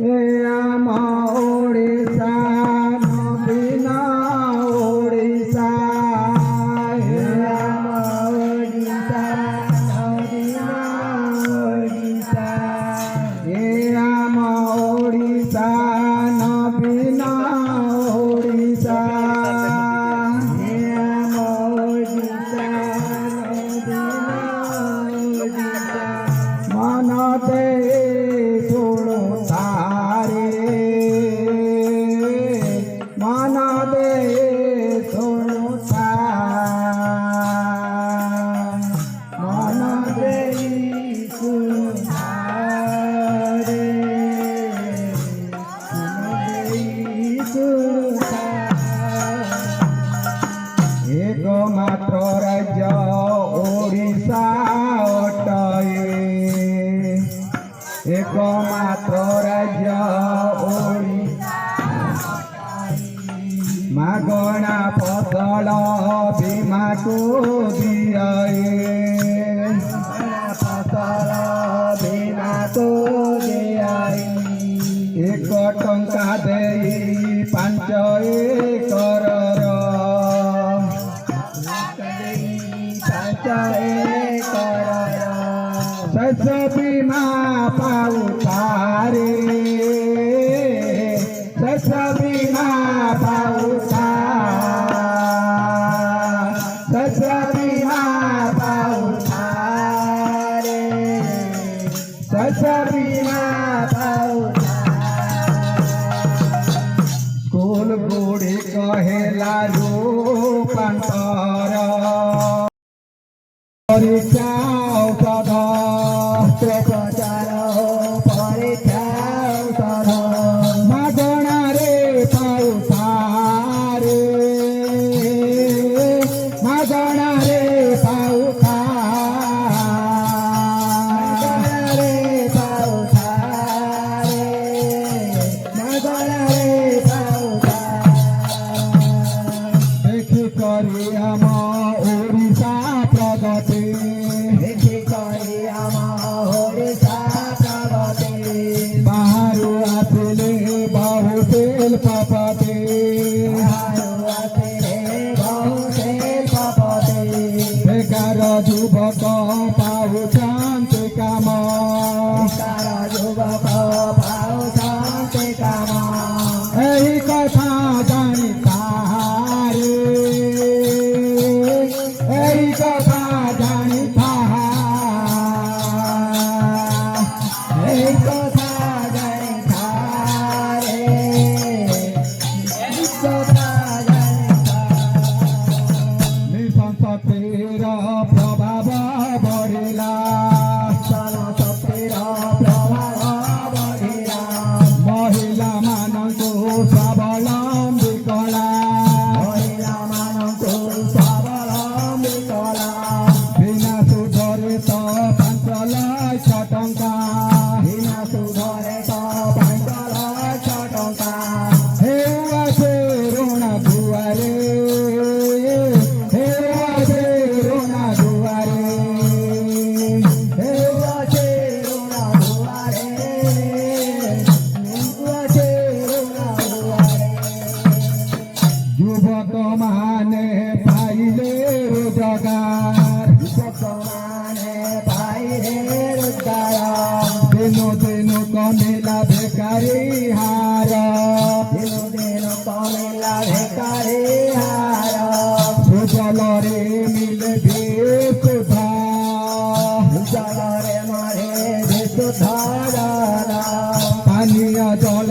એ આમ ઓડિશા નબીના ઓડિશા હે આમ ઓડિશા નબીના ઓડિશા હે આમ ઓડિશા નબીના ઓડિશા હે આમ ઓડિશા મન દે સોળો તારે મન દે સોળો મન દે સુધારે એક માત્ર રાજ્ય ઓડિશા અટય એક માત્ર રાજ્ય માગણા ફસલ ભીમાકો દિયાએ ફસલ ભીમાકો દિયાઈ એક ટંકા દેઈ 5 એકર સસબીમાં પાઉ તારે સસબીમાં પાઉ સસબીમાં પાઉ તારે સસબીમાં પાઉ સ્કૂલ ગોળી કહેલા રૂપાંતર પરીક્ષા પ્રચાર પરીક્ષા માગણા રે પાઉ તારે માગણા રે પાઉ રે પાઉ તારે માગણા રે પાઉ દેખી કરી આમાં ઓડિશા પ્રગતિ દેખી કરી આમાં ઓડિશા પ્રગતિ બાહરુ આસલે બાહુ શિલ્પપતિ બાહરુ આસલે બાહુ શિલ્પપતિ બેકાર ଯୁବକ ପାଉ ଶାନ୍ତି କାମ ବେକାର ଯୁବକ ପାଉ ଶାନ୍ତି କାମ ଏହି କଥା ଜାଣି ତାହାରେ ଏହି କଥା ଜାଣି ତାହା ଏହି କଥା ଜାଣି ତାହାରେ ଏହି କଥା ଜାଣି ନିଃଶକ୍ତିର ପ୍ରଭାବ ବଢ଼ିଲା ଶକ୍ତିର ପ୍ରଭାବ ବଢ଼ିଲା ମହିଳାମାନଙ୍କୁ ସ୍ୱାବଲମ୍ବୀ କଲା ମହିଳାମାନଙ୍କୁ ସ୍ୱାବଲମ୍ବୀ କଲା ବିନା ସୁଧରେ ତ 5 ଲକ୍ଷ ଟଙ୍କା ବିନା ସୁଧରେ ତ 5 ଲକ୍ଷ ଟଙ୍କା ହେଉଅଛି ଋଣ ଦୁଆରେ ହେଉଅଛି ଋଣ ଦୁଆରେ ହେଉଅଛି ଋଣ ଦୁଆରେ ହେଉଅଛି ଋଣ ଦୁଆରେ ଯୁବକମାନେ ପାଇଲେ ରୋଜଗାର ଯୁବକମାନେ ପାଇଲେ ରୋଜଗାର ଦିନୁ ଦିନୁ କମିଲା ବେକାରୀ ହାର ଦିନୁ ଦିନୁ କମିଲା ବେକାରୀ ହାର ସୁଜଲରେ ମିଳେ ବିଶୁଦ୍ଧ ସୁଜଲରେ ମିଳେ ବିଶୁଦ୍ଧ ପାନୀୟ ଜଳ